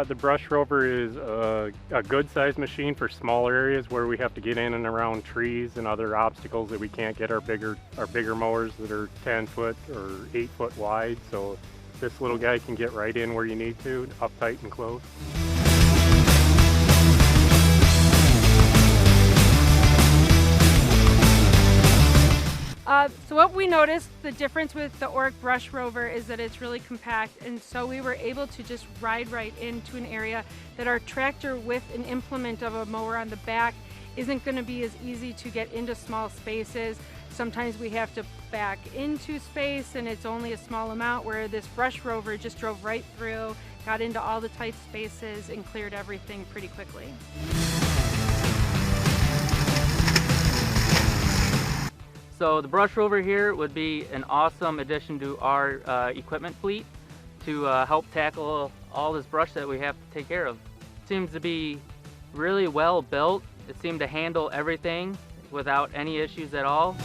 The Brush Rover is a good-sized machine for smaller areas where we have to get in and around trees and other obstacles that we can't get our bigger mowers that are 10 foot or 8 foot wide. So this little guy can get right in where you need to, up tight and close. So what we noticed, the difference with the Orec Brush Rover is that it's really compact, and so we were able to just ride right into an area that our tractor with an implement of a mower on the back isn't going to be as easy to get into small spaces. Sometimes we have to back into space and it's only a small amount, where this Brush Rover just drove right through, got into all the tight spaces and cleared everything pretty quickly. So the Brush Rover here would be an awesome addition to our equipment fleet to help tackle all this brush that we have to take care of. It seems to be really well built. It seemed to handle everything without any issues at all.